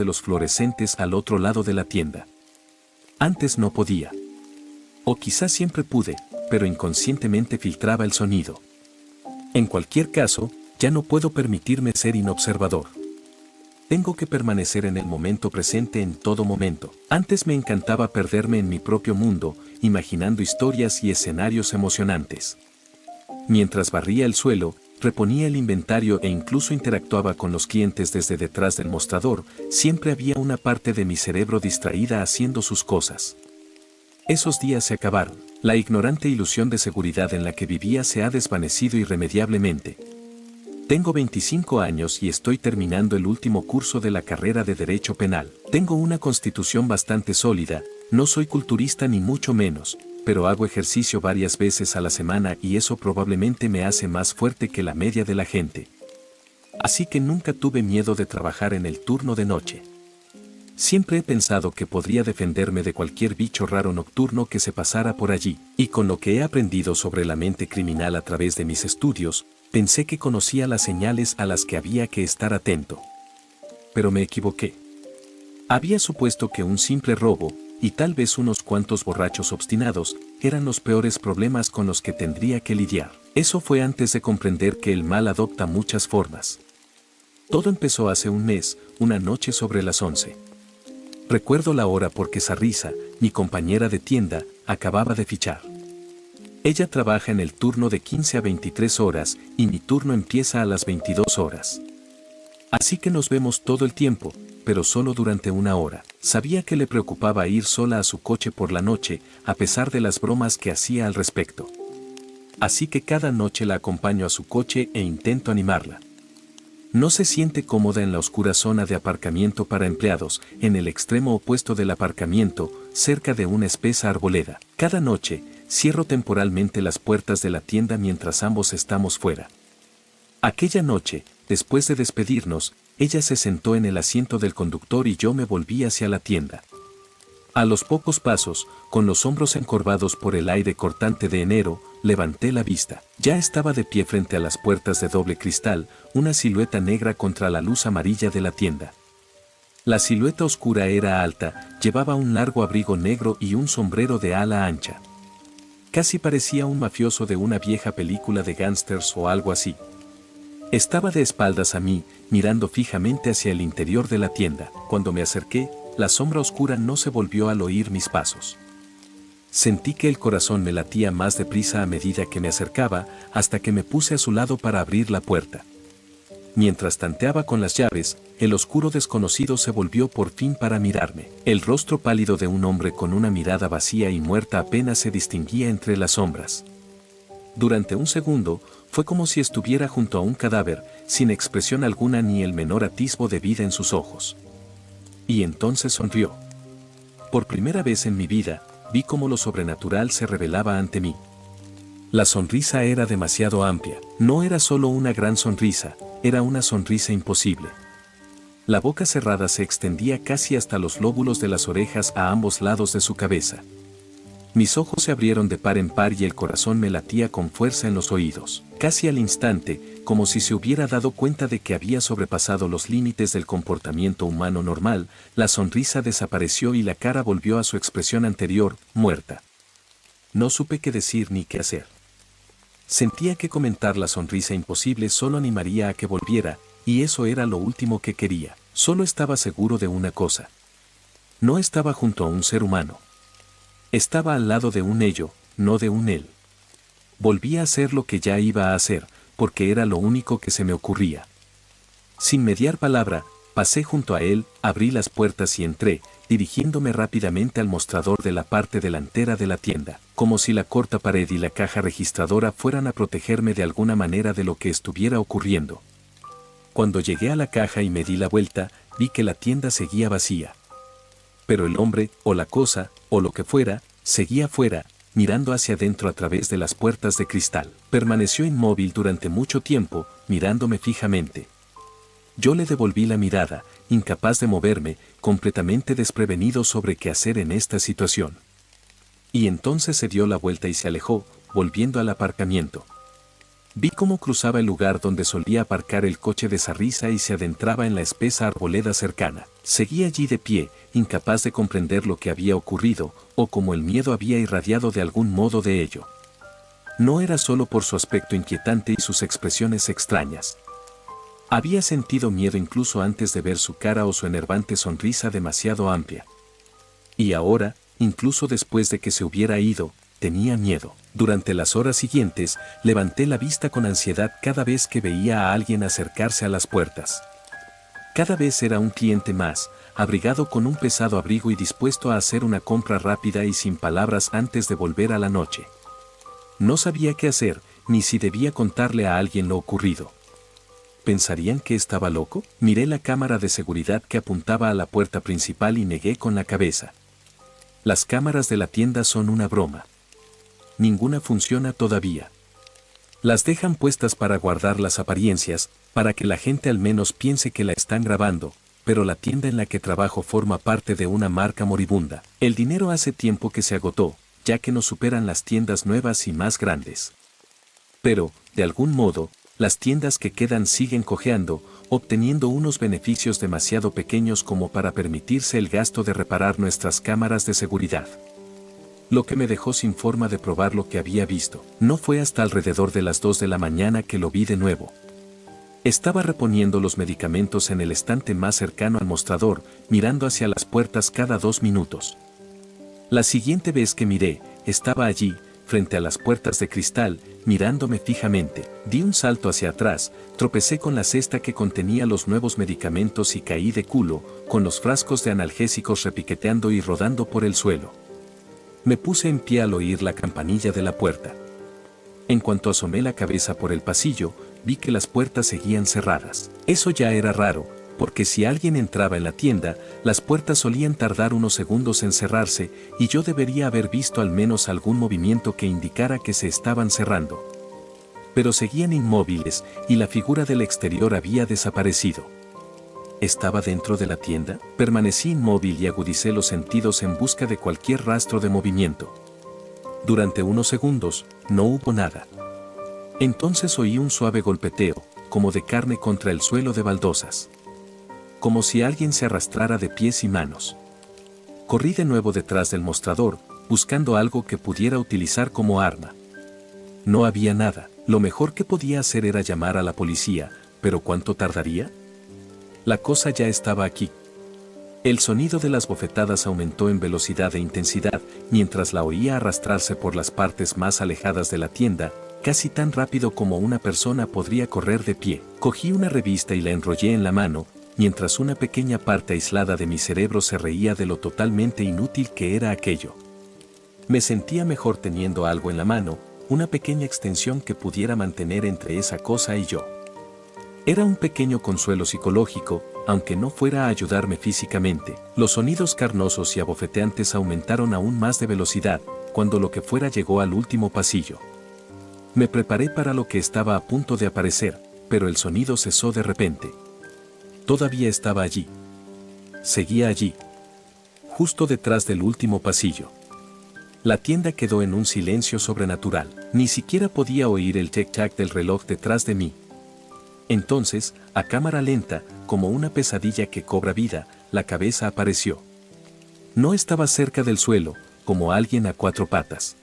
de los fluorescentes al otro lado de la tienda. Antes no podía. O quizás siempre pude, pero inconscientemente filtraba el sonido. En cualquier caso, ya no puedo permitirme ser inobservador. Tengo que permanecer en el momento presente en todo momento. Antes me encantaba perderme en mi propio mundo, imaginando historias y escenarios emocionantes. Mientras barría el suelo, reponía el inventario e incluso interactuaba con los clientes desde detrás del mostrador, siempre había una parte de mi cerebro distraída haciendo sus cosas. Esos días se acabaron. La ignorante ilusión de seguridad en la que vivía se ha desvanecido irremediablemente. Tengo 25 años y estoy terminando el último curso de la carrera de Derecho Penal. Tengo una constitución bastante sólida, no soy culturista ni mucho menos, pero hago ejercicio varias veces a la semana y eso probablemente me hace más fuerte que la media de la gente. Así que nunca tuve miedo de trabajar en el turno de noche. Siempre he pensado que podría defenderme de cualquier bicho raro nocturno que se pasara por allí, y con lo que he aprendido sobre la mente criminal a través de mis estudios, pensé que conocía las señales a las que había que estar atento. Pero me equivoqué. Había supuesto que un simple robo, y tal vez unos cuantos borrachos obstinados, eran los peores problemas con los que tendría que lidiar. Eso fue antes de comprender que el mal adopta muchas formas. Todo empezó hace un mes, una noche sobre las 11. Recuerdo la hora porque Sarrisa, mi compañera de tienda, acababa de fichar. Ella trabaja en el turno de 15 a 23 horas y mi turno empieza a las 22 horas. Así que nos vemos todo el tiempo, pero solo durante una hora. Sabía que le preocupaba ir sola a su coche por la noche, a pesar de las bromas que hacía al respecto. Así que cada noche la acompaño a su coche e intento animarla. No se siente cómoda en la oscura zona de aparcamiento para empleados, en el extremo opuesto del aparcamiento, cerca de una espesa arboleda. Cada noche, cierro temporalmente las puertas de la tienda mientras ambos estamos fuera. Aquella noche, después de despedirnos, ella se sentó en el asiento del conductor y yo me volví hacia la tienda. A los pocos pasos, con los hombros encorvados por el aire cortante de enero, levanté la vista. Ya estaba de pie frente a las puertas de doble cristal, una silueta negra contra la luz amarilla de la tienda. La silueta oscura era alta, llevaba un largo abrigo negro y un sombrero de ala ancha. Casi parecía un mafioso de una vieja película de gángsters o algo así. Estaba de espaldas a mí, mirando fijamente hacia el interior de la tienda. Cuando me acerqué, la sombra oscura no se volvió al oír mis pasos. Sentí que el corazón me latía más deprisa a medida que me acercaba, hasta que me puse a su lado para abrir la puerta. Mientras tanteaba con las llaves, el oscuro desconocido se volvió por fin para mirarme. El rostro pálido de un hombre con una mirada vacía y muerta apenas se distinguía entre las sombras. Durante un segundo, fue como si estuviera junto a un cadáver, sin expresión alguna ni el menor atisbo de vida en sus ojos. Y entonces sonrió. Por primera vez en mi vida, vi cómo lo sobrenatural se revelaba ante mí. La sonrisa era demasiado amplia. No era solo una gran sonrisa, era una sonrisa imposible. La boca cerrada se extendía casi hasta los lóbulos de las orejas a ambos lados de su cabeza. Mis ojos se abrieron de par en par y el corazón me latía con fuerza en los oídos. Casi al instante, como si se hubiera dado cuenta de que había sobrepasado los límites del comportamiento humano normal, la sonrisa desapareció y la cara volvió a su expresión anterior, muerta. No supe qué decir ni qué hacer. Sentía que comentar la sonrisa imposible solo animaría a que volviera, y eso era lo último que quería. Solo estaba seguro de una cosa. No estaba junto a un ser humano. Estaba al lado de un ello, no de un él. Volví a hacer lo que ya iba a hacer, porque era lo único que se me ocurría. Sin mediar palabra, pasé junto a él, abrí las puertas y entré, dirigiéndome rápidamente al mostrador de la parte delantera de la tienda, como si la corta pared y la caja registradora fueran a protegerme de alguna manera de lo que estuviera ocurriendo. Cuando llegué a la caja y me di la vuelta, vi que la tienda seguía vacía. Pero el hombre, o la cosa, o lo que fuera, seguía fuera, mirando hacia adentro a través de las puertas de cristal. Permaneció inmóvil durante mucho tiempo, mirándome fijamente. Yo le devolví la mirada, incapaz de moverme, completamente desprevenido sobre qué hacer en esta situación. Y entonces se dio la vuelta y se alejó, volviendo al aparcamiento. Vi cómo cruzaba el lugar donde solía aparcar el coche de Sarrisa y se adentraba en la espesa arboleda cercana. Seguí allí de pie, incapaz de comprender lo que había ocurrido, o cómo el miedo había irradiado de algún modo de ello. No era solo por su aspecto inquietante y sus expresiones extrañas. Había sentido miedo incluso antes de ver su cara o su enervante sonrisa demasiado amplia. Y ahora, incluso después de que se hubiera ido, tenía miedo. Durante las horas siguientes, levanté la vista con ansiedad cada vez que veía a alguien acercarse a las puertas. Cada vez era un cliente más, abrigado con un pesado abrigo y dispuesto a hacer una compra rápida y sin palabras antes de volver a la noche. No sabía qué hacer, ni si debía contarle a alguien lo ocurrido. ¿Pensarían que estaba loco? Miré la cámara de seguridad que apuntaba a la puerta principal y negué con la cabeza. Las cámaras de la tienda son una broma. Ninguna funciona todavía. Las dejan puestas para guardar las apariencias, para que la gente al menos piense que la están grabando, pero la tienda en la que trabajo forma parte de una marca moribunda. El dinero hace tiempo que se agotó, ya que nos superan las tiendas nuevas y más grandes. Pero, de algún modo, las tiendas que quedan siguen cojeando, obteniendo unos beneficios demasiado pequeños como para permitirse el gasto de reparar nuestras cámaras de seguridad. Lo que me dejó sin forma de probar lo que había visto. No fue hasta alrededor de las 2 de la mañana que lo vi de nuevo. Estaba reponiendo los medicamentos en el estante más cercano al mostrador, mirando hacia las puertas cada 2 minutos. La siguiente vez que miré, estaba allí, frente a las puertas de cristal, mirándome fijamente. Di un salto hacia atrás, tropecé con la cesta que contenía los nuevos medicamentos y caí de culo, con los frascos de analgésicos repiqueteando y rodando por el suelo. Me puse en pie al oír la campanilla de la puerta. En cuanto asomé la cabeza por el pasillo, vi que las puertas seguían cerradas. Eso ya era raro, porque si alguien entraba en la tienda, las puertas solían tardar unos segundos en cerrarse y yo debería haber visto al menos algún movimiento que indicara que se estaban cerrando. Pero seguían inmóviles y la figura del exterior había desaparecido. ¿Estaba dentro de la tienda? Permanecí inmóvil y agudicé los sentidos en busca de cualquier rastro de movimiento. Durante unos segundos, no hubo nada. Entonces oí un suave golpeteo, como de carne contra el suelo de baldosas. Como si alguien se arrastrara de pies y manos. Corrí de nuevo detrás del mostrador, buscando algo que pudiera utilizar como arma. No había nada. Lo mejor que podía hacer era llamar a la policía, pero ¿cuánto tardaría? La cosa ya estaba aquí. El sonido de las bofetadas aumentó en velocidad e intensidad, mientras la oía arrastrarse por las partes más alejadas de la tienda, casi tan rápido como una persona podría correr de pie. Cogí una revista y la enrollé en la mano, mientras una pequeña parte aislada de mi cerebro se reía de lo totalmente inútil que era aquello. Me sentía mejor teniendo algo en la mano, una pequeña extensión que pudiera mantener entre esa cosa y yo. Era un pequeño consuelo psicológico, aunque no fuera a ayudarme físicamente. Los sonidos carnosos y abofeteantes aumentaron aún más de velocidad, cuando lo que fuera llegó al último pasillo. Me preparé para lo que estaba a punto de aparecer, pero el sonido cesó de repente. Todavía estaba allí. Seguía allí. Justo detrás del último pasillo. La tienda quedó en un silencio sobrenatural. Ni siquiera podía oír el tic-tac del reloj detrás de mí. Entonces, a cámara lenta, como una pesadilla que cobra vida, la cabeza apareció. No estaba cerca del suelo, como alguien a 4 patas.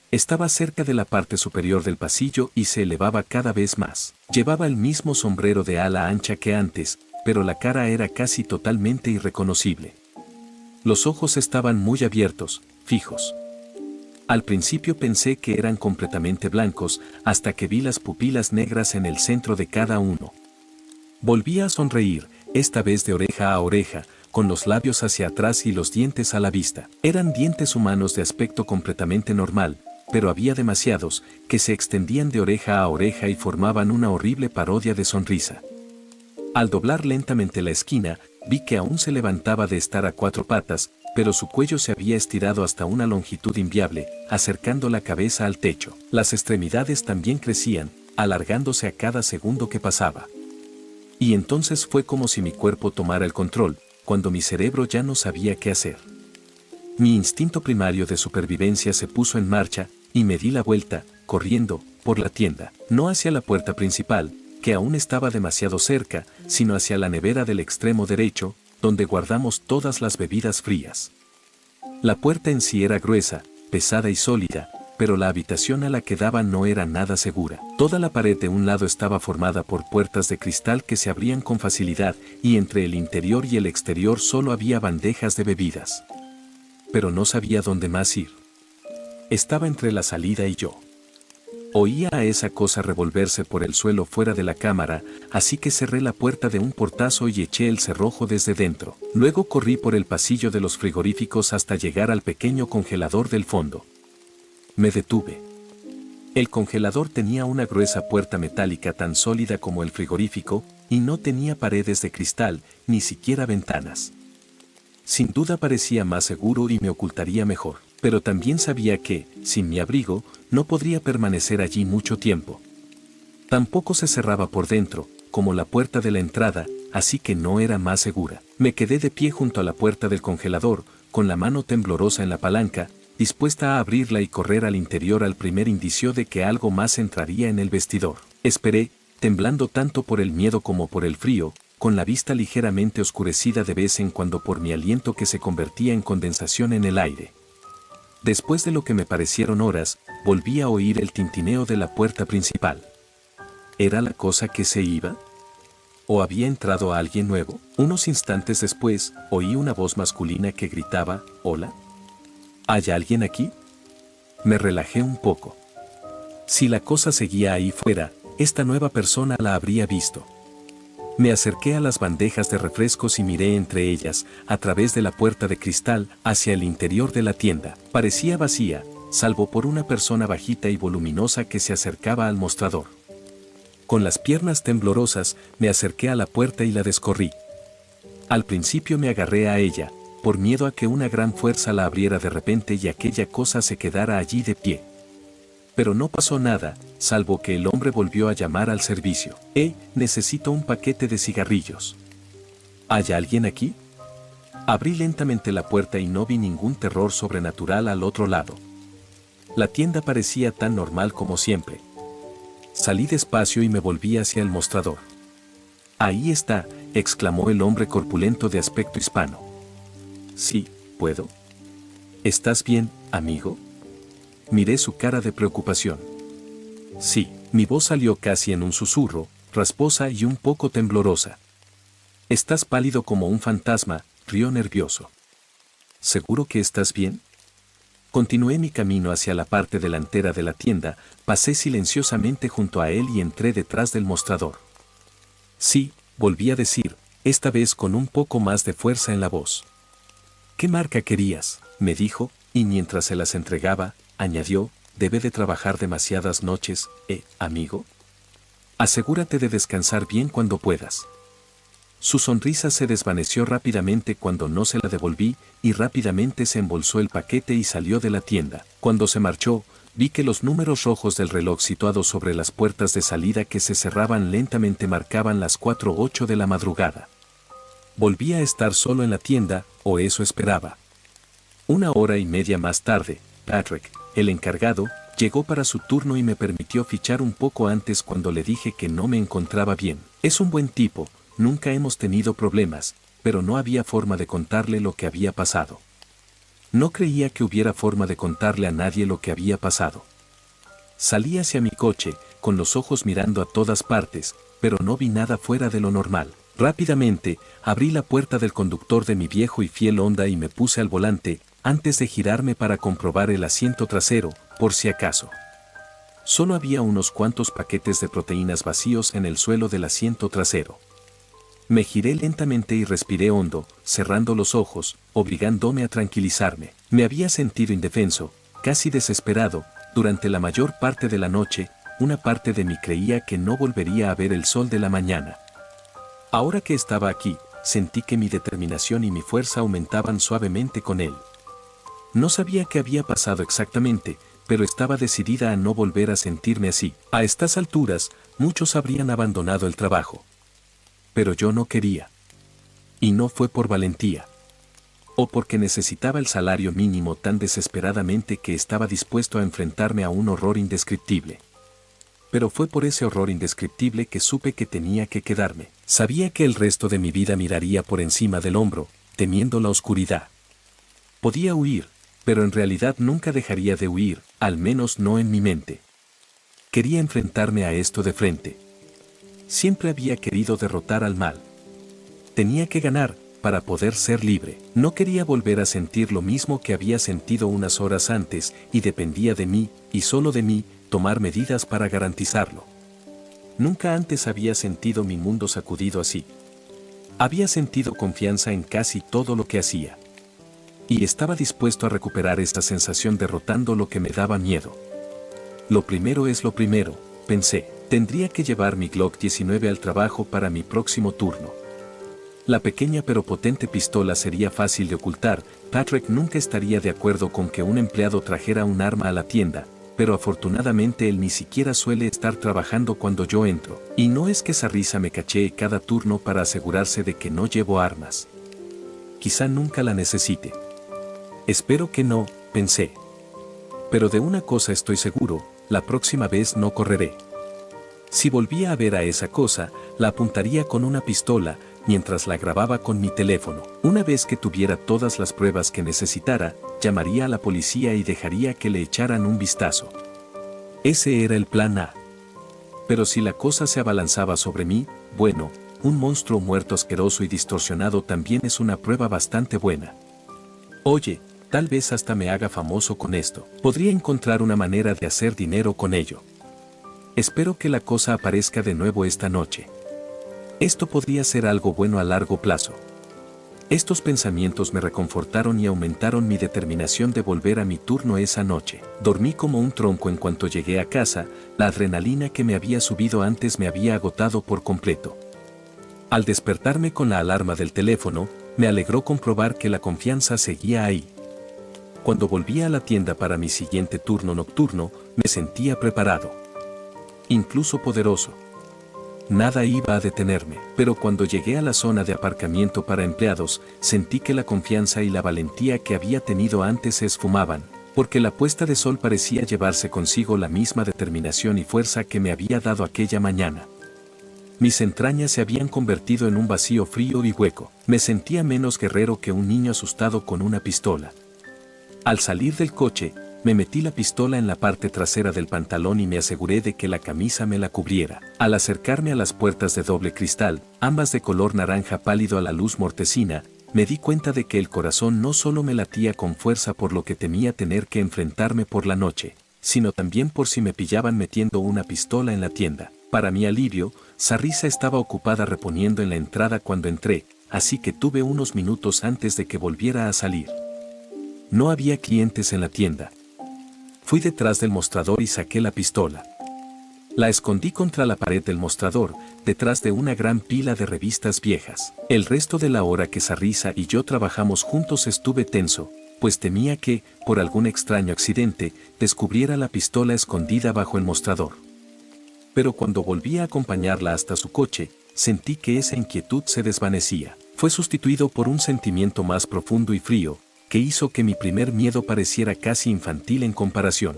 Estaba cerca de la parte superior del pasillo y se elevaba cada vez más. Llevaba el mismo sombrero de ala ancha que antes, pero la cara era casi totalmente irreconocible. Los ojos estaban muy abiertos, fijos. Al principio pensé que eran completamente blancos, hasta que vi las pupilas negras en el centro de cada uno. Volví a sonreír, esta vez de oreja a oreja, con los labios hacia atrás y los dientes a la vista. Eran dientes humanos de aspecto completamente normal, pero había demasiados, que se extendían de oreja a oreja y formaban una horrible parodia de sonrisa. Al doblar lentamente la esquina, vi que aún se levantaba de estar a 4 patas, pero su cuello se había estirado hasta una longitud inviable, acercando la cabeza al techo. Las extremidades también crecían, alargándose a cada segundo que pasaba. Y entonces fue como si mi cuerpo tomara el control, cuando mi cerebro ya no sabía qué hacer. Mi instinto primario de supervivencia se puso en marcha, y me di la vuelta, corriendo, por la tienda, no hacia la puerta principal, que aún estaba demasiado cerca, sino hacia la nevera del extremo derecho, donde guardamos todas las bebidas frías. La puerta en sí era gruesa, pesada y sólida, pero la habitación a la que daba no era nada segura. Toda la pared de un lado estaba formada por puertas de cristal que se abrían con facilidad, y entre el interior y el exterior solo había bandejas de bebidas. Pero no sabía dónde más ir. Estaba entre la salida y yo. Oía a esa cosa revolverse por el suelo fuera de la cámara, así que cerré la puerta de un portazo y eché el cerrojo desde dentro. Luego corrí por el pasillo de los frigoríficos hasta llegar al pequeño congelador del fondo. Me detuve. El congelador tenía una gruesa puerta metálica tan sólida como el frigorífico, y no tenía paredes de cristal, ni siquiera ventanas. Sin duda parecía más seguro y me ocultaría mejor, pero también sabía que, sin mi abrigo, no podría permanecer allí mucho tiempo. Tampoco se cerraba por dentro, como la puerta de la entrada, así que no era más segura. Me quedé de pie junto a la puerta del congelador, con la mano temblorosa en la palanca, dispuesta a abrirla y correr al interior al primer indicio de que algo más entraría en el vestidor. Esperé, temblando tanto por el miedo como por el frío, con la vista ligeramente oscurecida de vez en cuando por mi aliento que se convertía en condensación en el aire. Después de lo que me parecieron horas, volví a oír el tintineo de la puerta principal. ¿Era la cosa que se iba? ¿O había entrado alguien nuevo? Unos instantes después, oí una voz masculina que gritaba, «¿Hola? ¿Hay alguien aquí?» Me relajé un poco. Si la cosa seguía ahí fuera, esta nueva persona la habría visto. Me acerqué a las bandejas de refrescos y miré entre ellas, a través de la puerta de cristal, hacia el interior de la tienda. Parecía vacía, salvo por una persona bajita y voluminosa que se acercaba al mostrador. Con las piernas temblorosas, me acerqué a la puerta y la descorrí. Al principio me agarré a ella, por miedo a que una gran fuerza la abriera de repente y aquella cosa se quedara allí de pie. Pero no pasó nada, salvo que el hombre volvió a llamar al servicio. Necesito un paquete de cigarrillos. ¿Hay alguien aquí? Abrí lentamente la puerta y no vi ningún terror sobrenatural al otro lado. La tienda parecía tan normal como siempre. Salí despacio y me volví hacia el mostrador. «Ahí está», exclamó el hombre corpulento de aspecto hispano. «Sí, puedo». «¿Estás bien, amigo?» Miré su cara de preocupación. «Sí», mi voz salió casi en un susurro, rasposa y un poco temblorosa. «Estás pálido como un fantasma», rió nervioso. «¿Seguro que estás bien?» Continué mi camino hacia la parte delantera de la tienda, pasé silenciosamente junto a él y entré detrás del mostrador. «Sí», volví a decir, esta vez con un poco más de fuerza en la voz. «¿Qué marca querías?», me dijo, y mientras se las entregaba, añadió, «Debe de trabajar demasiadas noches, amigo. Asegúrate de descansar bien cuando puedas». Su sonrisa se desvaneció rápidamente cuando no se la devolví, y rápidamente se embolsó el paquete y salió de la tienda. Cuando se marchó, vi que los números rojos del reloj situados sobre las puertas de salida que se cerraban lentamente marcaban las 4:08 de la madrugada. Volví a estar solo en la tienda, o eso esperaba. 1 hora y media más tarde, Patrick, el encargado, llegó para su turno y me permitió fichar un poco antes cuando le dije que no me encontraba bien. Es un buen tipo, nunca hemos tenido problemas, pero no había forma de contarle lo que había pasado. No creía que hubiera forma de contarle a nadie lo que había pasado. Salí hacia mi coche, con los ojos mirando a todas partes, pero no vi nada fuera de lo normal. Rápidamente, abrí la puerta del conductor de mi viejo y fiel Honda y me puse al volante, antes de girarme para comprobar el asiento trasero, por si acaso. Solo había unos cuantos paquetes de proteínas vacíos en el suelo del asiento trasero. Me giré lentamente y respiré hondo, cerrando los ojos, obligándome a tranquilizarme. Me había sentido indefenso, casi desesperado, durante la mayor parte de la noche. Una parte de mí creía que no volvería a ver el sol de la mañana. Ahora que estaba aquí, sentí que mi determinación y mi fuerza aumentaban suavemente con él. No sabía qué había pasado exactamente, pero estaba decidida a no volver a sentirme así. A estas alturas, muchos habrían abandonado el trabajo. Pero yo no quería. Y no fue por valentía. O porque necesitaba el salario mínimo tan desesperadamente que estaba dispuesto a enfrentarme a un horror indescriptible. Pero fue por ese horror indescriptible que supe que tenía que quedarme. Sabía que el resto de mi vida miraría por encima del hombro, temiendo la oscuridad. Podía huir, pero en realidad nunca dejaría de huir, al menos no en mi mente. Quería enfrentarme a esto de frente. Siempre había querido derrotar al mal. Tenía que ganar, para poder ser libre. No quería volver a sentir lo mismo que había sentido unas horas antes, y dependía de mí, y solo de mí, tomar medidas para garantizarlo. Nunca antes había sentido mi mundo sacudido así. Había sentido confianza en casi todo lo que hacía. Y estaba dispuesto a recuperar esta sensación derrotando lo que me daba miedo. Lo primero es lo primero, pensé. Tendría que llevar mi Glock 19 al trabajo para mi próximo turno. La pequeña pero potente pistola sería fácil de ocultar. Patrick nunca estaría de acuerdo con que un empleado trajera un arma a la tienda, pero afortunadamente él ni siquiera suele estar trabajando cuando yo entro, y no es que Sarisa me cachee cada turno para asegurarse de que no llevo armas. Quizá nunca la necesite. Espero que no, pensé. Pero de una cosa estoy seguro, la próxima vez no correré. Si volvía a ver a esa cosa, la apuntaría con una pistola, mientras la grababa con mi teléfono. Una vez que tuviera todas las pruebas que necesitara, llamaría a la policía y dejaría que le echaran un vistazo. Ese era el plan A. Pero si la cosa se abalanzaba sobre mí, bueno, un monstruo muerto asqueroso y distorsionado también es una prueba bastante buena. Oye, tal vez hasta me haga famoso con esto. Podría encontrar una manera de hacer dinero con ello. Espero que la cosa aparezca de nuevo esta noche. Esto podría ser algo bueno a largo plazo. Estos pensamientos me reconfortaron y aumentaron mi determinación de volver a mi turno esa noche. Dormí como un tronco en cuanto llegué a casa, la adrenalina que me había subido antes me había agotado por completo. Al despertarme con la alarma del teléfono, me alegró comprobar que la confianza seguía ahí. Cuando volví a la tienda para mi siguiente turno nocturno, me sentía preparado. Incluso poderoso. Nada iba a detenerme, pero cuando llegué a la zona de aparcamiento para empleados, sentí que la confianza y la valentía que había tenido antes se esfumaban, porque la puesta de sol parecía llevarse consigo la misma determinación y fuerza que me había dado aquella mañana. Mis entrañas se habían convertido en un vacío frío y hueco. Me sentía menos guerrero que un niño asustado con una pistola. Al salir del coche, me metí la pistola en la parte trasera del pantalón y me aseguré de que la camisa me la cubriera. Al acercarme a las puertas de doble cristal, ambas de color naranja pálido a la luz mortecina, me di cuenta de que el corazón no solo me latía con fuerza por lo que temía tener que enfrentarme por la noche, sino también por si me pillaban metiendo una pistola en la tienda. Para mi alivio, Sarisa estaba ocupada reponiendo en la entrada cuando entré, así que tuve unos minutos antes de que volviera a salir. No había clientes en la tienda. Fui detrás del mostrador y saqué la pistola. La escondí contra la pared del mostrador, detrás de una gran pila de revistas viejas. El resto de la hora que Sarisa y yo trabajamos juntos estuve tenso, pues temía que, por algún extraño accidente, descubriera la pistola escondida bajo el mostrador. Pero cuando volví a acompañarla hasta su coche, sentí que esa inquietud se desvanecía. Fue sustituido por un sentimiento más profundo y frío, que hizo que mi primer miedo pareciera casi infantil en comparación.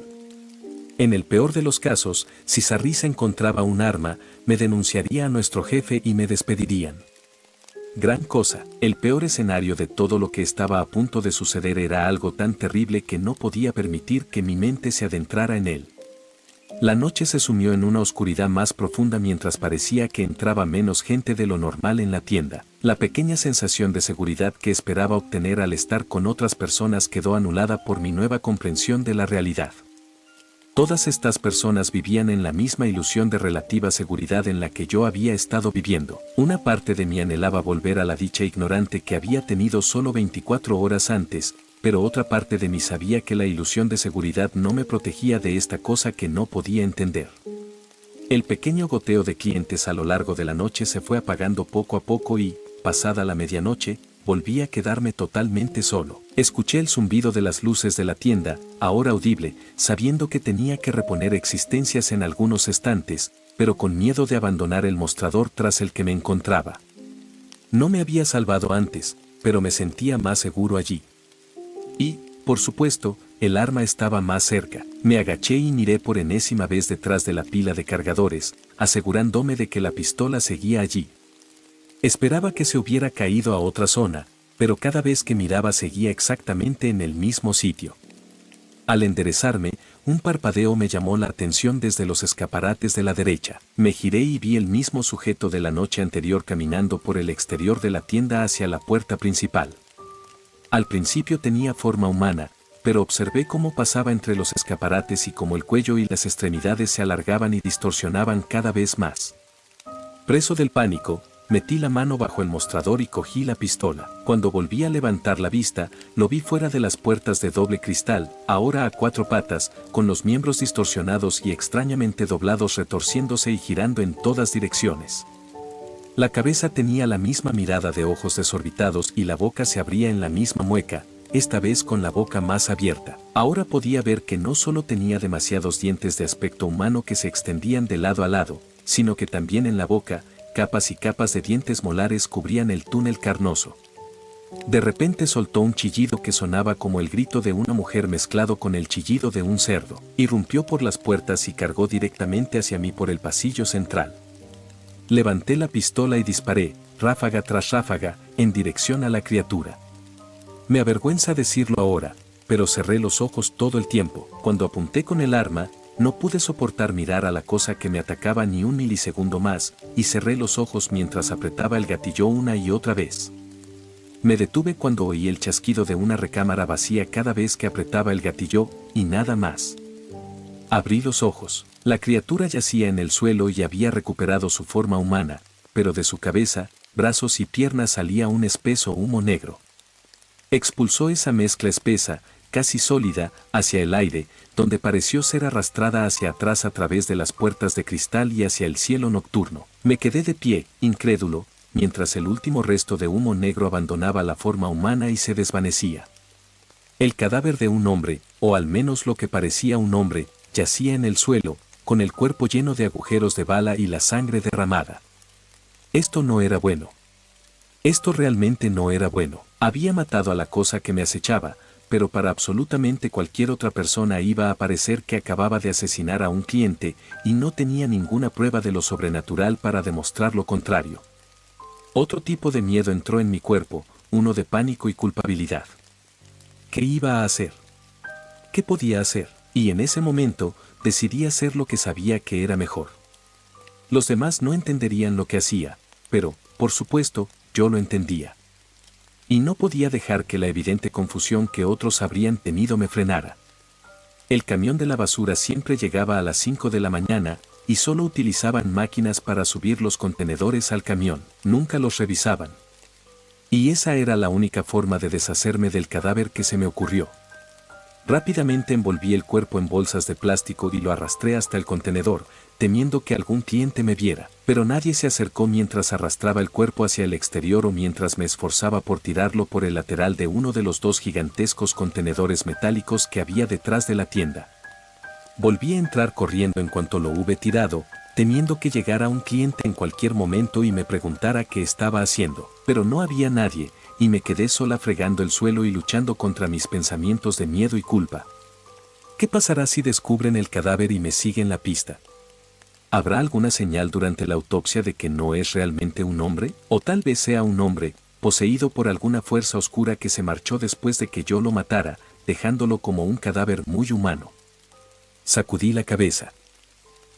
En el peor de los casos, si Sarisa encontraba un arma, me denunciaría a nuestro jefe y me despedirían. Gran cosa, el peor escenario de todo lo que estaba a punto de suceder era algo tan terrible que no podía permitir que mi mente se adentrara en él. La noche se sumió en una oscuridad más profunda mientras parecía que entraba menos gente de lo normal en la tienda. La pequeña sensación de seguridad que esperaba obtener al estar con otras personas quedó anulada por mi nueva comprensión de la realidad. Todas estas personas vivían en la misma ilusión de relativa seguridad en la que yo había estado viviendo. Una parte de mí anhelaba volver a la dicha ignorante que había tenido solo 24 horas antes, pero otra parte de mí sabía que la ilusión de seguridad no me protegía de esta cosa que no podía entender. El pequeño goteo de clientes a lo largo de la noche se fue apagando poco a poco y, pasada la medianoche, volví a quedarme totalmente solo. Escuché el zumbido de las luces de la tienda, ahora audible, sabiendo que tenía que reponer existencias en algunos estantes, pero con miedo de abandonar el mostrador tras el que me encontraba. No me había salvado antes, pero me sentía más seguro allí. Y, por supuesto, el arma estaba más cerca. Me agaché y miré por enésima vez detrás de la pila de cargadores, asegurándome de que la pistola seguía allí. Esperaba que se hubiera caído a otra zona, pero cada vez que miraba seguía exactamente en el mismo sitio. Al enderezarme, un parpadeo me llamó la atención desde los escaparates de la derecha. Me giré y vi el mismo sujeto de la noche anterior caminando por el exterior de la tienda hacia la puerta principal. Al principio tenía forma humana, pero observé cómo pasaba entre los escaparates y cómo el cuello y las extremidades se alargaban y distorsionaban cada vez más. Preso del pánico, metí la mano bajo el mostrador y cogí la pistola. Cuando volví a levantar la vista, lo vi fuera de las puertas de doble cristal, ahora a 4 patas, con los miembros distorsionados y extrañamente doblados, retorciéndose y girando en todas direcciones. La cabeza tenía la misma mirada de ojos desorbitados y la boca se abría en la misma mueca, esta vez con la boca más abierta. Ahora podía ver que no solo tenía demasiados dientes de aspecto humano que se extendían de lado a lado, sino que también en la boca, capas y capas de dientes molares cubrían el túnel carnoso. De repente soltó un chillido que sonaba como el grito de una mujer mezclado con el chillido de un cerdo. Irrumpió por las puertas y cargó directamente hacia mí por el pasillo central. Levanté la pistola y disparé, ráfaga tras ráfaga, en dirección a la criatura. Me avergüenza decirlo ahora, pero cerré los ojos todo el tiempo. Cuando apunté con el arma, no pude soportar mirar a la cosa que me atacaba ni un milisegundo más, y cerré los ojos mientras apretaba el gatillo una y otra vez. Me detuve cuando oí el chasquido de una recámara vacía cada vez que apretaba el gatillo, y nada más. Abrí los ojos. La criatura yacía en el suelo y había recuperado su forma humana, pero de su cabeza, brazos y piernas salía un espeso humo negro. Expulsó esa mezcla espesa, casi sólida, hacia el aire, donde pareció ser arrastrada hacia atrás a través de las puertas de cristal y hacia el cielo nocturno. Me quedé de pie, incrédulo, mientras el último resto de humo negro abandonaba la forma humana y se desvanecía. El cadáver de un hombre, o al menos lo que parecía un hombre, yacía en el suelo, con el cuerpo lleno de agujeros de bala y la sangre derramada. Esto no era bueno. Esto realmente no era bueno. Había matado a la cosa que me acechaba, pero para absolutamente cualquier otra persona iba a parecer que acababa de asesinar a un cliente y no tenía ninguna prueba de lo sobrenatural para demostrar lo contrario. Otro tipo de miedo entró en mi cuerpo, uno de pánico y culpabilidad. ¿Qué iba a hacer? ¿Qué podía hacer? Y en ese momento, decidí hacer lo que sabía que era mejor. Los demás no entenderían lo que hacía, pero, por supuesto, yo lo entendía. Y no podía dejar que la evidente confusión que otros habrían tenido me frenara. El camión de la basura siempre llegaba a las 5 de la mañana, y solo utilizaban máquinas para subir los contenedores al camión, nunca los revisaban. Y esa era la única forma de deshacerme del cadáver que se me ocurrió. Rápidamente envolví el cuerpo en bolsas de plástico y lo arrastré hasta el contenedor, temiendo que algún cliente me viera, pero nadie se acercó mientras arrastraba el cuerpo hacia el exterior o mientras me esforzaba por tirarlo por el lateral de uno de los 2 gigantescos contenedores metálicos que había detrás de la tienda. Volví a entrar corriendo en cuanto lo hube tirado, temiendo que llegara un cliente en cualquier momento y me preguntara qué estaba haciendo, pero no había nadie, y me quedé sola fregando el suelo y luchando contra mis pensamientos de miedo y culpa. ¿Qué pasará si descubren el cadáver y me siguen la pista? ¿Habrá alguna señal durante la autopsia de que no es realmente un hombre? O tal vez sea un hombre, poseído por alguna fuerza oscura que se marchó después de que yo lo matara, dejándolo como un cadáver muy humano. Sacudí la cabeza.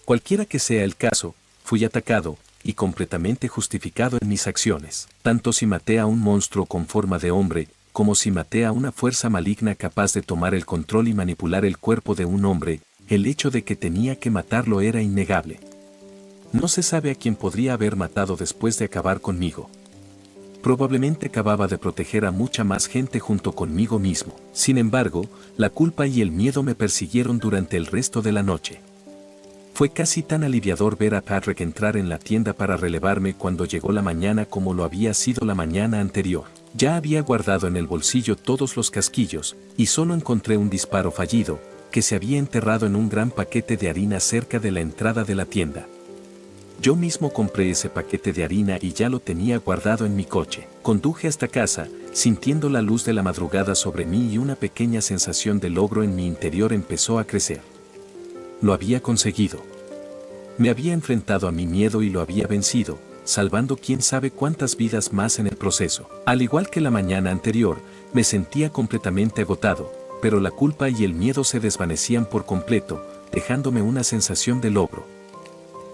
Cualquiera que sea el caso, fui atacado, y completamente justificado en mis acciones, tanto si maté a un monstruo con forma de hombre, como si maté a una fuerza maligna capaz de tomar el control y manipular el cuerpo de un hombre, el hecho de que tenía que matarlo era innegable. No se sabe a quién podría haber matado después de acabar conmigo. Probablemente acababa de proteger a mucha más gente junto conmigo mismo. Sin embargo, la culpa y el miedo me persiguieron durante el resto de la noche. Fue casi tan aliviador ver a Patrick entrar en la tienda para relevarme cuando llegó la mañana como lo había sido la mañana anterior. Ya había guardado en el bolsillo todos los casquillos, y solo encontré un disparo fallido, que se había enterrado en un gran paquete de harina cerca de la entrada de la tienda. Yo mismo compré ese paquete de harina y ya lo tenía guardado en mi coche. Conduje hasta casa, sintiendo la luz de la madrugada sobre mí y una pequeña sensación de logro en mi interior empezó a crecer. Lo había conseguido. Me había enfrentado a mi miedo y lo había vencido, salvando quién sabe cuántas vidas más en el proceso. Al igual que la mañana anterior, me sentía completamente agotado, pero la culpa y el miedo se desvanecían por completo, dejándome una sensación de logro.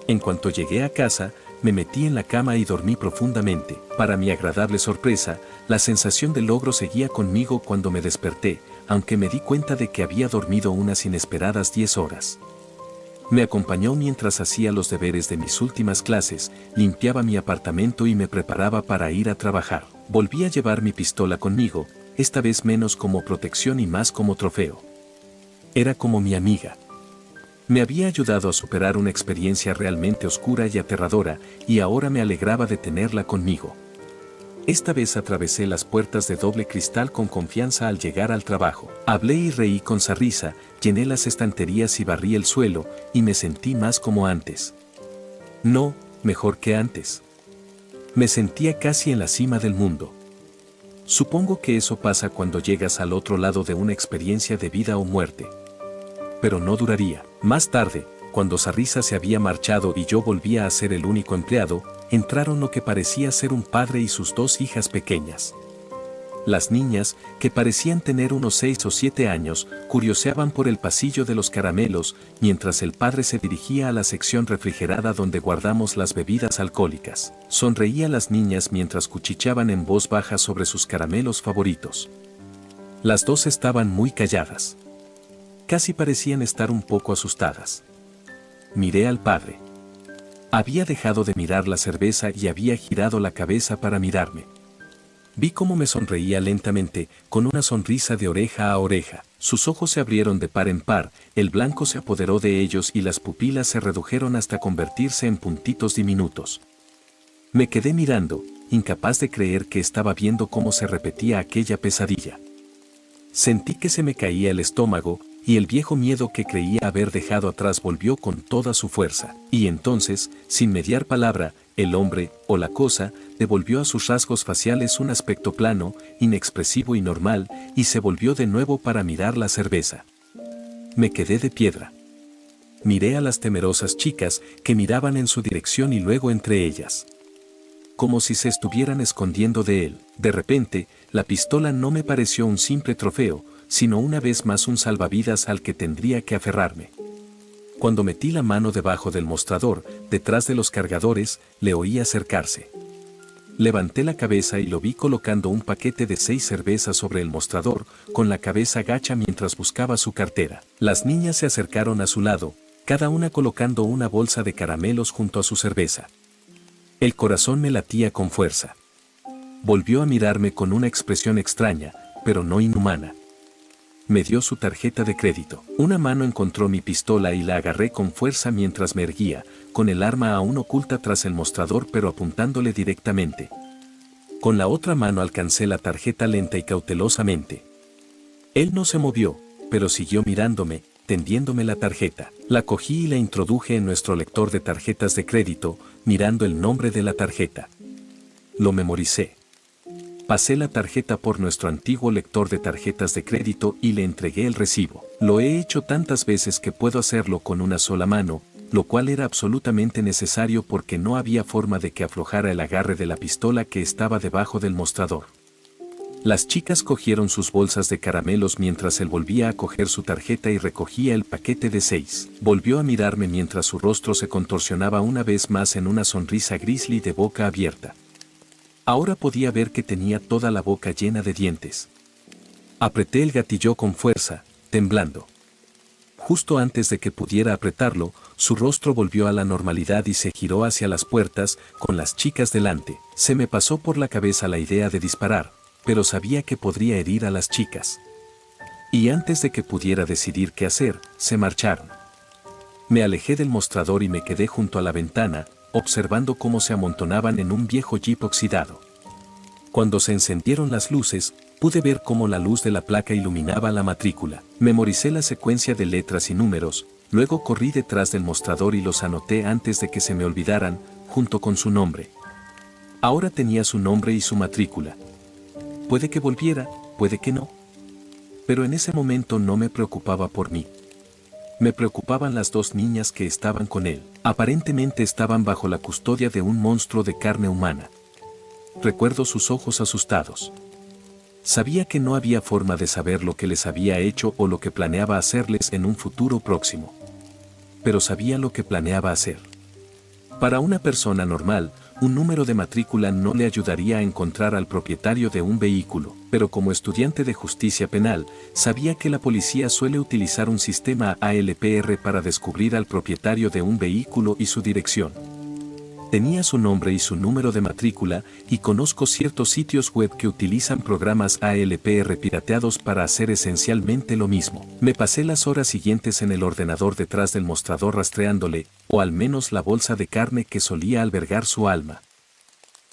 En cuanto llegué a casa, me metí en la cama y dormí profundamente. Para mi agradable sorpresa, la sensación de logro seguía conmigo cuando me desperté, aunque me di cuenta de que había dormido unas inesperadas 10 horas. Me acompañó mientras hacía los deberes de mis últimas clases, limpiaba mi apartamento y me preparaba para ir a trabajar. Volví a llevar mi pistola conmigo, esta vez menos como protección y más como trofeo. Era como mi amiga. Me había ayudado a superar una experiencia realmente oscura y aterradora, y ahora me alegraba de tenerla conmigo. Esta vez atravesé las puertas de doble cristal con confianza al llegar al trabajo. Hablé y reí con sonrisa, llené las estanterías y barrí el suelo, y me sentí más como antes. No, mejor que antes. Me sentía casi en la cima del mundo. Supongo que eso pasa cuando llegas al otro lado de una experiencia de vida o muerte. Pero no duraría. Más tarde, cuando Sarisa se había marchado y yo volvía a ser el único empleado, entraron lo que parecía ser un padre y sus 2 hijas pequeñas. Las niñas, que parecían tener unos 6 o 7 años, curioseaban por el pasillo de los caramelos, mientras el padre se dirigía a la sección refrigerada donde guardamos las bebidas alcohólicas. Sonreía a las niñas mientras cuchicheaban en voz baja sobre sus caramelos favoritos. Las 2 estaban muy calladas. Casi parecían estar un poco asustadas. Miré al padre. Había dejado de mirar la cerveza y había girado la cabeza para mirarme. Vi cómo me sonreía lentamente, con una sonrisa de oreja a oreja. Sus ojos se abrieron de par en par, el blanco se apoderó de ellos y las pupilas se redujeron hasta convertirse en puntitos diminutos. Me quedé mirando, incapaz de creer que estaba viendo cómo se repetía aquella pesadilla. Sentí que se me caía el estómago, y el viejo miedo que creía haber dejado atrás volvió con toda su fuerza. Y entonces, sin mediar palabra, el hombre, o la cosa, devolvió a sus rasgos faciales un aspecto plano, inexpresivo y normal, y se volvió de nuevo para mirar la cerveza. Me quedé de piedra. Miré a las temerosas chicas que miraban en su dirección y luego entre ellas. Como si se estuvieran escondiendo de él. De repente, la pistola no me pareció un simple trofeo, sino una vez más un salvavidas al que tendría que aferrarme. Cuando metí la mano debajo del mostrador, detrás de los cargadores, le oí acercarse. Levanté la cabeza y lo vi colocando un paquete de 6 cervezas sobre el mostrador, con la cabeza gacha mientras buscaba su cartera. Las niñas se acercaron a su lado, cada una colocando una bolsa de caramelos junto a su cerveza. El corazón me latía con fuerza. Volvió a mirarme con una expresión extraña, pero no inhumana. Me dio su tarjeta de crédito. Una mano encontró mi pistola y la agarré con fuerza mientras me erguía, con el arma aún oculta tras el mostrador pero apuntándole directamente. Con la otra mano alcancé la tarjeta lenta y cautelosamente. Él no se movió, pero siguió mirándome, tendiéndome la tarjeta. La cogí y la introduje en nuestro lector de tarjetas de crédito, mirando el nombre de la tarjeta. Lo memoricé. Pasé la tarjeta por nuestro antiguo lector de tarjetas de crédito y le entregué el recibo. Lo he hecho tantas veces que puedo hacerlo con una sola mano, lo cual era absolutamente necesario porque no había forma de que aflojara el agarre de la pistola que estaba debajo del mostrador. Las chicas cogieron sus bolsas de caramelos mientras él volvía a coger su tarjeta y recogía el paquete de 6. Volvió a mirarme mientras su rostro se contorsionaba una vez más en una sonrisa grizzly de boca abierta. Ahora podía ver que tenía toda la boca llena de dientes. Apreté el gatillo con fuerza, temblando. Justo antes de que pudiera apretarlo, su rostro volvió a la normalidad y se giró hacia las puertas, con las chicas delante. Se me pasó por la cabeza la idea de disparar, pero sabía que podría herir a las chicas. Y antes de que pudiera decidir qué hacer, se marcharon. Me alejé del mostrador y me quedé junto a la ventana, observando cómo se amontonaban en un viejo jeep oxidado. Cuando se encendieron las luces, pude ver cómo la luz de la placa iluminaba la matrícula. Memoricé la secuencia de letras y números, luego corrí detrás del mostrador y los anoté antes de que se me olvidaran, junto con su nombre. Ahora tenía su nombre y su matrícula. Puede que volviera, puede que no. Pero en ese momento no me preocupaba por mí. Me preocupaban las dos niñas que estaban con él. Aparentemente estaban bajo la custodia de un monstruo de carne humana. Recuerdo sus ojos asustados. Sabía que no había forma de saber lo que les había hecho o lo que planeaba hacerles en un futuro próximo. Pero sabía lo que planeaba hacer. Para una persona normal, un número de matrícula no le ayudaría a encontrar al propietario de un vehículo, pero como estudiante de justicia penal, sabía que la policía suele utilizar un sistema ALPR para descubrir al propietario de un vehículo y su dirección. Tenía su nombre y su número de matrícula, y conozco ciertos sitios web que utilizan programas ALPR pirateados para hacer esencialmente lo mismo. Me pasé las horas siguientes en el ordenador detrás del mostrador rastreándole, o al menos la bolsa de carne que solía albergar su alma.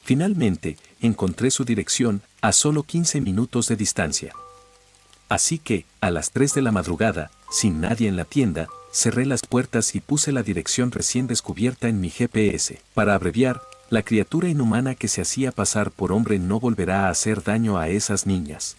Finalmente, encontré su dirección, a solo 15 minutos de distancia. Así que, a las 3 de la madrugada, sin nadie en la tienda, cerré las puertas y puse la dirección recién descubierta en mi GPS. Para abreviar, la criatura inhumana que se hacía pasar por hombre no volverá a hacer daño a esas niñas.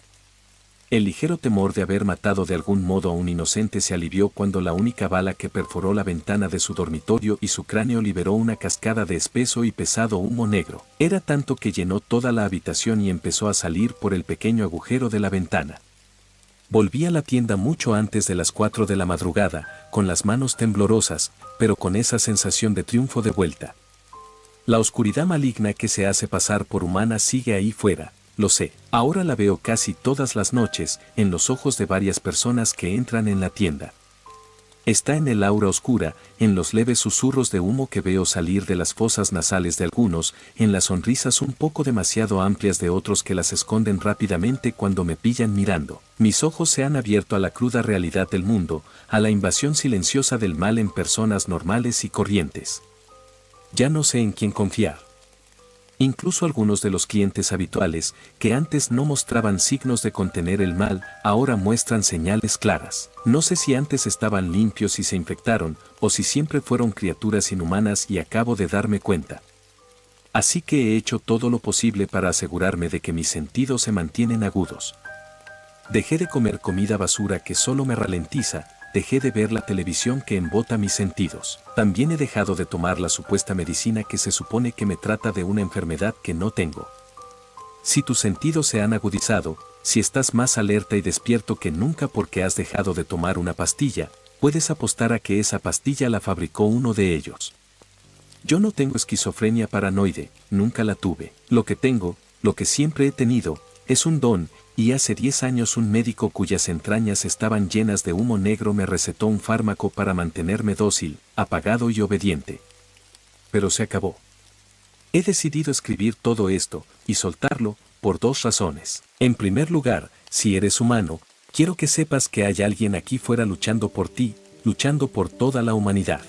El ligero temor de haber matado de algún modo a un inocente se alivió cuando la única bala que perforó la ventana de su dormitorio y su cráneo liberó una cascada de espeso y pesado humo negro. Era tanto que llenó toda la habitación y empezó a salir por el pequeño agujero de la ventana. Volví a la tienda mucho antes de las 4 de la madrugada, con las manos temblorosas, pero con esa sensación de triunfo de vuelta. La oscuridad maligna que se hace pasar por humana sigue ahí fuera, lo sé. Ahora la veo casi todas las noches, en los ojos de varias personas que entran en la tienda. Está en el aura oscura, en los leves susurros de humo que veo salir de las fosas nasales de algunos, en las sonrisas un poco demasiado amplias de otros que las esconden rápidamente cuando me pillan mirando. Mis ojos se han abierto a la cruda realidad del mundo, a la invasión silenciosa del mal en personas normales y corrientes. Ya no sé en quién confiar. Incluso algunos de los clientes habituales, que antes no mostraban signos de contener el mal, ahora muestran señales claras. No sé si antes estaban limpios y se infectaron, o si siempre fueron criaturas inhumanas y acabo de darme cuenta. Así que he hecho todo lo posible para asegurarme de que mis sentidos se mantienen agudos. Dejé de comer comida basura que solo me ralentiza, dejé de ver la televisión que embota mis sentidos. También he dejado de tomar la supuesta medicina que se supone que me trata de una enfermedad que no tengo. Si tus sentidos se han agudizado, si estás más alerta y despierto que nunca porque has dejado de tomar una pastilla, puedes apostar a que esa pastilla la fabricó uno de ellos. Yo no tengo esquizofrenia paranoide, nunca la tuve. Lo que tengo, lo que siempre he tenido, es un don, y hace 10 años un médico cuyas entrañas estaban llenas de humo negro me recetó un fármaco para mantenerme dócil, apagado y obediente. Pero se acabó. He decidido escribir todo esto, y soltarlo, por 2 razones. En primer lugar, si eres humano, quiero que sepas que hay alguien aquí fuera luchando por ti, luchando por toda la humanidad.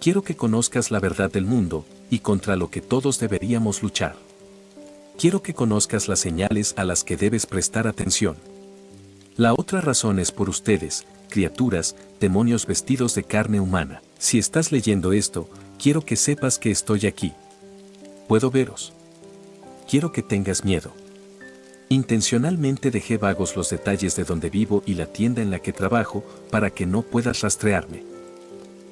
Quiero que conozcas la verdad del mundo, y contra lo que todos deberíamos luchar. Quiero que conozcas las señales a las que debes prestar atención. La otra razón es por ustedes, criaturas, demonios vestidos de carne humana. Si estás leyendo esto, quiero que sepas que estoy aquí. Puedo veros. Quiero que tengas miedo. Intencionalmente dejé vagos los detalles de donde vivo y la tienda en la que trabajo, para que no puedas rastrearme.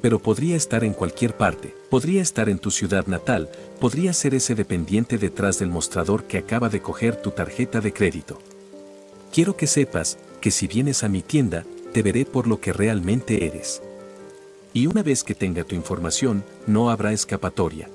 Pero podría estar en cualquier parte, podría estar en tu ciudad natal, podría ser ese dependiente detrás del mostrador que acaba de coger tu tarjeta de crédito. Quiero que sepas que si vienes a mi tienda, te veré por lo que realmente eres. Y una vez que tenga tu información, no habrá escapatoria.